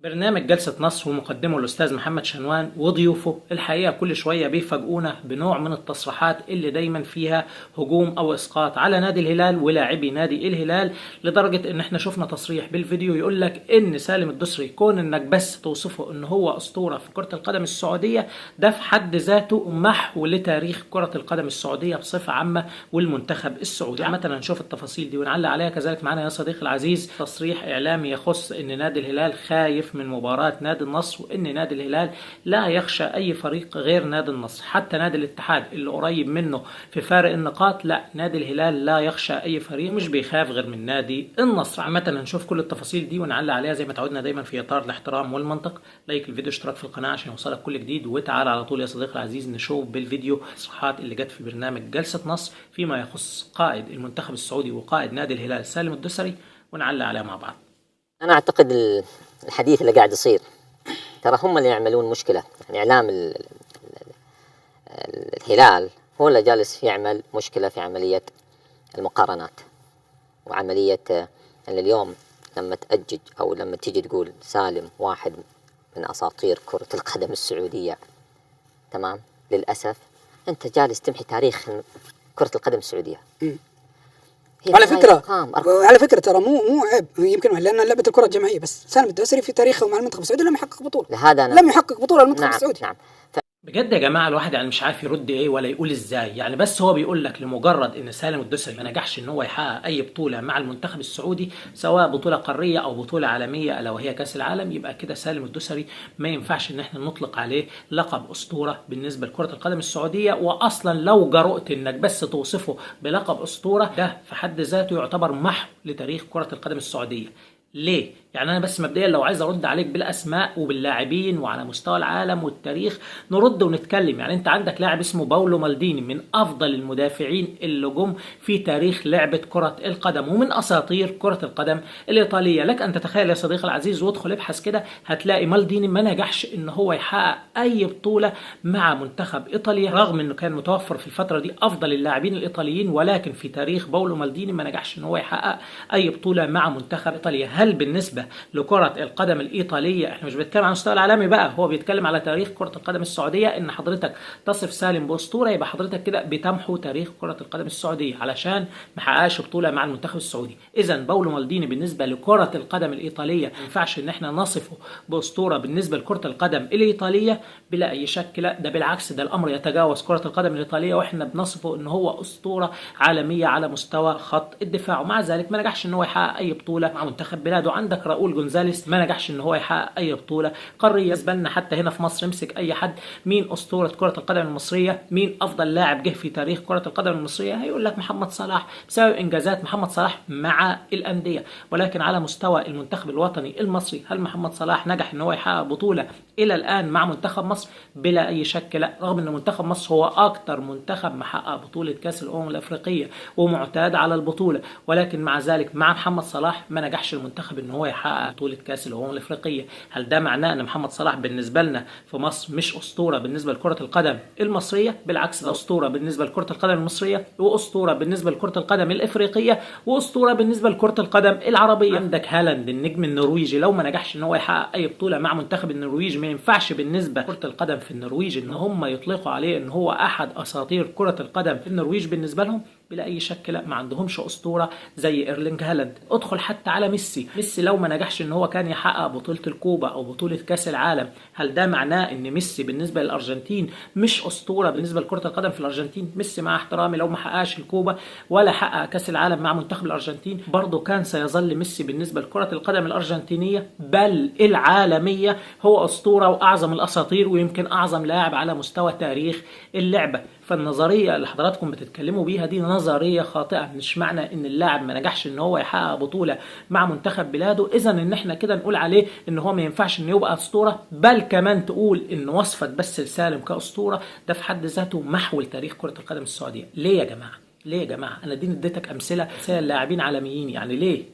برنامج جلسة نصر ومقدمه الأستاذ محمد شنوان وضيوفه الحقيقة كل شوية بيفاجئونا بنوع من التصريحات اللي دايما فيها هجوم أو إسقاط على نادي الهلال ولاعبي نادي الهلال، لدرجة إن إحنا شفنا تصريح بالفيديو يقول لك إن سالم الدوسري كون إنك بس توصفه إن هو أسطورة في كرة القدم السعودية ده في حد ذاته محو لتاريخ كرة القدم السعودية بصفة عامة والمنتخب السعودي. عامة هنشوف التفاصيل دي ونعلق عليها. كذلك معنا يا صديقي العزيز تصريح إعلامي يخص إن نادي الهلال خايف من مباراة نادي النصر، وإن نادي الهلال لا يخشى أي فريق غير نادي النصر، حتى نادي الاتحاد اللي قريب منه في فارق النقاط لا، نادي الهلال لا يخشى أي فريق، مش بيخاف غير من نادي النصر. عامة هنشوف كل التفاصيل دي ونعلق عليها زي ما تعودنا دايما في إطار الاحترام والمنطق. لايك الفيديو، اشتراك في القناة عشان يوصلك كل جديد، وتعال على طول يا صديقي العزيز نشوف بالفيديو التصريحات اللي جت في برنامج جلسة نصر فيما يخص قائد المنتخب السعودي وقائد نادي الهلال سالم الدوسري، ونعلق عليها مع بعض. أنا أعتقد الحديث اللي قاعد يصير ترى هم اللي يعملون مشكلة، يعني إعلام الهلال هو اللي جالس يعمل مشكلة في عملية المقارنات، وعملية أن اليوم لما تأجج أو لما تيجي تقول سالم واحد من أساطير كرة القدم السعودية، تمام، للأسف أنت جالس تمحي تاريخ كرة القدم السعودية. على فكرة ترى مو عيب، يمكن لأن لعبة الكرة الجماعية، بس سالم الدوسري في تاريخه مع المنتخب السعودي لم يحقق بطولة، لم يحقق بطولة المنتخب السعودي. نعم. بجد يا جماعه الواحد يعني مش عارف يرد ايه ولا يقول ازاي، يعني بس هو بيقول لك لمجرد ان سالم الدوسري ما نجحش ان هو يحقق اي بطوله مع المنتخب السعودي سواء بطوله قاريه او بطوله عالميه الا وهي كاس العالم، يبقى كده سالم الدوسري ما ينفعش ان احنا نطلق عليه لقب اسطوره بالنسبه لكره القدم السعوديه. واصلا لو جرؤت انك بس توصفه بلقب اسطوره ده في حد ذاته يعتبر محو لتاريخ كره القدم السعوديه. ليه؟ يعني أنا بس مبدئيا لو عايز أرد عليك بالأسماء وباللاعبين وعلى مستوى العالم والتاريخ نرد ونتكلم. يعني أنت عندك لاعب اسمه باولو مالديني من أفضل المدافعين اللي جم في تاريخ لعبة كرة القدم ومن أساطير كرة القدم الإيطالية. لك أن تتخيل يا صديقي العزيز وادخل ابحث كده هتلاقي مالديني ما نجحش إن هو يحقق أي بطولة مع منتخب إيطاليا، رغم إنه كان متوفر في الفترة دي أفضل اللاعبين الإيطاليين، ولكن في تاريخ باولو مالديني ما نجحش إن هو يحقق أي بطولة مع منتخب إيطاليا. هل بالنسبة لكرة القدم الإيطالية احنا مش بنتكلم عن المستوى العالمي بقى، هو بيتكلم على تاريخ كرة القدم السعودية، ان حضرتك تصف سالم بأسطورة يبقى حضرتك كده بتمحو تاريخ كرة القدم السعودية علشان ما حققش بطولة مع المنتخب السعودي. اذا باولو مالديني بالنسبة لكرة القدم الإيطالية ما ينفعش ان احنا نصفه بأسطورة بالنسبة لكرة القدم الإيطالية بلا اي شك، لا ده بالعكس، ده الامر يتجاوز كرة القدم الإيطالية واحنا بنصفه ان هو أسطورة عالمية على مستوى خط الدفاع، ومع ذلك ما نجحش ان هو يحقق اي بطولة مع منتخب بلاده. عندك راؤول جونزاليس ما نجحش ان هو يحقق اي بطوله قاريه. بالنسبه لنا حتى هنا في مصر امسك اي حد مين اسطوره كره القدم المصريه، مين افضل لاعب جه في تاريخ كره القدم المصريه، هيقول لك محمد صلاح بسبب انجازات محمد صلاح مع الانديه. ولكن على مستوى المنتخب الوطني المصري هل محمد صلاح نجح ان هو يحقق بطوله الى الان مع منتخب مصر؟ بلا اي شك لا، رغم ان منتخب مصر هو اكتر منتخب محقق بطوله كاس الامم الافريقيه ومعتاد على البطوله، ولكن مع ذلك مع محمد صلاح ما نجحش المنتخب ان هو يحقق بطوله كاس الامم الافريقيه. هل ده معناه ان محمد صلاح بالنسبه لنا في مصر مش اسطوره بالنسبه لكره القدم المصريه؟ بالعكس، ده اسطوره بالنسبه لكره القدم المصريه، واسطوره بالنسبه لكره القدم الافريقيه، واسطوره بالنسبه لكره القدم العربيه. عندك هالاند النجم النرويجي لو ما نجحش ان هو يحقق اي بطوله مع منتخب النرويج ما ينفعش بالنسبه لكره القدم في النرويج ان هم يطلقوا عليه ان هو احد اساطير كره القدم في النرويج. بالنسبه لهم بلا اي شك لا، ما عندهمش اسطوره زي ايرلينج هالاند. ادخل حتى على ميسي لو ما نجحش ان هو كان يحقق بطوله الكوبا او بطوله كاس العالم، هل ده معناه ان ميسي بالنسبه للارجنتين مش اسطوره بالنسبه لكره القدم في الارجنتين؟ ميسي مع احترامي لو ما حققش الكوبا ولا حقق كاس العالم مع منتخب الارجنتين برضه كان سيظل ميسي بالنسبه لكره القدم الارجنتينيه بل العالميه هو اسطوره واعظم الاساطير ويمكن اعظم لاعب على مستوى تاريخ اللعبه. فالنظريه اللي حضراتكم بتتكلموا بيها دي نظريه خاطئه. مش معنى ان اللاعب ما نجحش ان هو يحقق بطوله مع منتخب بلاده اذا ان احنا كده نقول عليه ان هو ما ينفعش انه يبقى اسطوره، بل كمان تقول ان وصفك بس لسالم كاسطوره ده في حد ذاته محو لتاريخ كره القدم السعوديه. ليه يا جماعه؟ ليه يا جماعه؟ انا دي اديتك امثله لاعبين عالميين، يعني ليه؟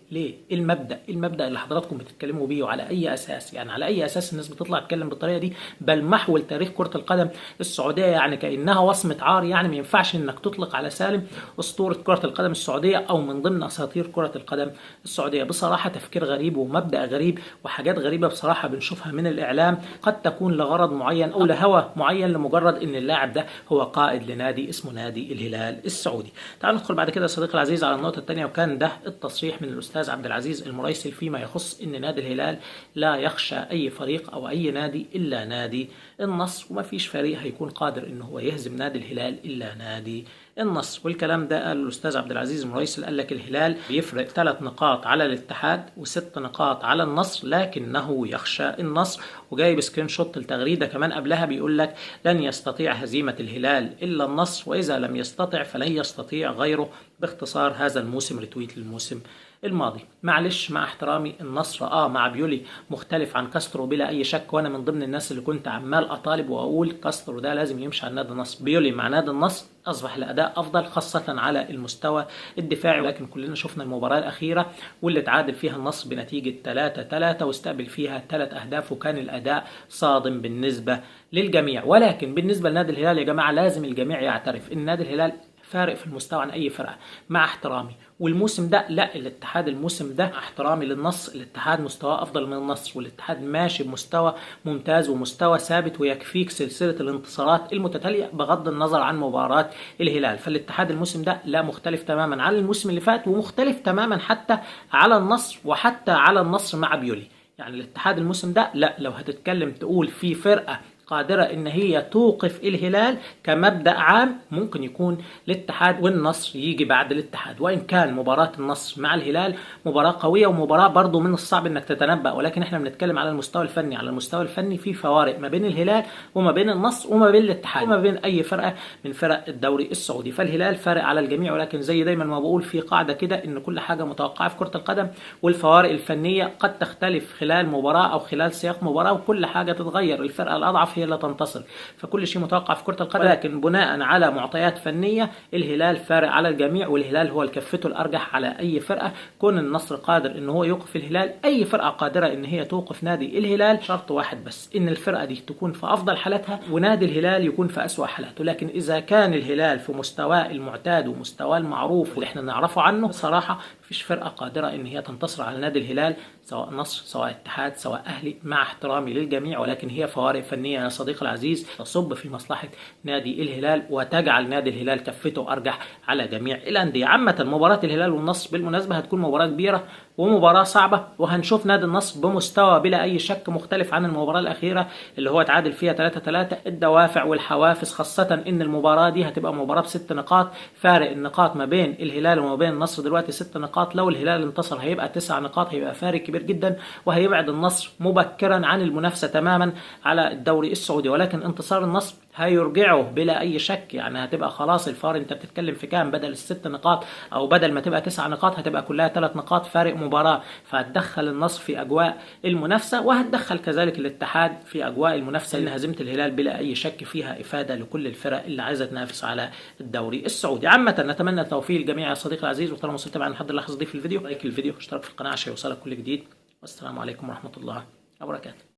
ايه المبدا اللي حضراتكم بتتكلموا بيه، وعلى اي اساس؟ يعني على اي اساس الناس بتطلع تتكلم بالطريقه دي؟ بل محو تاريخ كره القدم السعوديه يعني كانها وصمه عار. يعني ما ينفعش انك تطلق على سالم اسطوره كره القدم السعوديه او من ضمن اساطير كره القدم السعوديه. بصراحه تفكير غريب ومبدا غريب وحاجات غريبه بصراحه بنشوفها من الاعلام، قد تكون لغرض معين او لهوى معين لمجرد ان اللاعب ده هو قائد لنادي اسمه نادي الهلال السعودي. تعالوا ندخل بعد كده يا صديقي العزيز على النقطه الثانيه، وكان ده التصريح من الاستاذ عبد العزيز المريسل فيما يخص ان نادي الهلال لا يخشى اي فريق او اي نادي الا نادي النصر، وما فيش فريق هيكون قادر ان هو يهزم نادي الهلال الا نادي النصر. والكلام ده قال الاستاذ عبد العزيز المريسل، قال لك الهلال بيفرق 3 نقاط على الاتحاد و6 نقاط على النصر لكنه يخشى النصر. وجايب سكرين شوت التغريده كمان قبلها بيقول لك لن يستطيع هزيمه الهلال الا النصر، واذا لم يستطع فلن يستطيع غيره. باختصار هذا الموسم ريتويت للموسم الماضي. معلش مع احترامي، النصر مع بيولي مختلف عن كاسترو بلا اي شك، وانا من ضمن الناس اللي كنت عمال اطالب واقول كاسترو ده لازم يمشي على نادي النصر. بيولي مع نادي النصر اصبح الاداء افضل خاصه على المستوى الدفاعي، لكن كلنا شفنا المباراه الاخيره واللي تعادل فيها النصر بنتيجه 3-3 واستقبل فيها 3 اهداف، وكان الاداء صادم بالنسبه للجميع. ولكن بالنسبه لنادي الهلال يا جماعه لازم الجميع يعترف ان نادي الهلال فارق في المستوى عن اي فرقه مع احترامي. والموسم ده لا، الاتحاد الموسم ده احترامي للنصر، الاتحاد مستواه افضل من النصر، والاتحاد ماشي بمستوى ممتاز ومستوى ثابت، ويكفيك سلسله الانتصارات المتتاليه بغض النظر عن مباراه الهلال. فالاتحاد الموسم ده لا، مختلف تماما عن الموسم اللي فات، ومختلف تماما حتى على النصر وحتى على النصر مع بيولي. يعني الاتحاد الموسم ده لا، لو هتتكلم تقول في فرقه قادرة ان هي توقف الهلال كمبدأ عام، ممكن يكون الاتحاد، والنصر يجي بعد الاتحاد. وان كان مباراة النصر مع الهلال مباراة قوية ومباراة برضو من الصعب انك تتنبأ، ولكن احنا بنتكلم على المستوى الفني. على المستوى الفني في فوارق ما بين الهلال وما بين النصر وما بين الاتحاد وما بين اي فرقة من فرق الدوري السعودي. فالهلال فارق على الجميع، ولكن زي دايما ما بقول في قاعدة كده ان كل حاجة متوقعة في كرة القدم، والفوارق الفنية قد تختلف خلال مباراة او خلال سياق مباراة، وكل حاجة تتغير. الفرقة الاضعف هي لا تنتصر، فكل شيء متوقع في كرة القدم، لكن بناء على معطيات فنية الهلال فارق على الجميع، والهلال هو الكفته الارجح على اي فرقة. كون النصر قادر ان هو يوقف الهلال، اي فرقة قادرة ان هي توقف نادي الهلال، شرط واحد بس، ان الفرقة دي تكون في افضل حالاتها ونادي الهلال يكون في اسوأ حالاته. لكن اذا كان الهلال في مستواه المعتاد ومستواه المعروف واللي احنا نعرفه عنه، بصراحة مفيش فرقة قادرة ان هي تنتصر على نادي الهلال، سواء نصر سواء اتحاد سواء اهلي، مع احترامي للجميع. ولكن هي فوارق فنية يا صديقي العزيز تصب في مصلحة نادي الهلال وتجعل نادي الهلال كفته ارجح على جميع الاندية. عامة مباراة الهلال والنصر بالمناسبة هتكون مباراة كبيرة ومباراة صعبة، وهنشوف نادي النصر بمستوى بلا اي شك مختلف عن المباراة الاخيرة اللي هو تعادل فيها 3-3. الدوافع والحوافز، خاصة ان المباراة دي هتبقى مباراة ب6 نقاط، فارق النقاط ما بين الهلال وما بين النصر دلوقتي 6 نقاط. لو الهلال انتصر هيبقى 9 نقاط، هيبقى فارق كبير جدا، وهيبعد النصر مبكرا عن المنافسة تماما على الدوري السعودي. ولكن انتصار النصر هيرجعه بلا اي شك، يعني هتبقى خلاص الفار انت بتتكلم في كام، بدل ال6 نقاط او بدل ما تبقى 9 نقاط هتبقى كلها 3 نقاط فارق مباراة. فهتدخل النصر في اجواء المنافسة، وهتدخل كذلك الاتحاد في اجواء المنافسة، لان هزيمة الهلال بلا اي شك فيها افادة لكل الفرق اللي عايزة تنافس على الدوري السعودي. عامة نتمنى التوفيق للجميع يا صديقي العزيز، وطالما وصلت معنا لحد اللحظة دي في الفيديو لايك الفيديو، اشترك في القناة عشان يوصلك كل جديد، والسلام عليكم ورحمة الله وبركاته.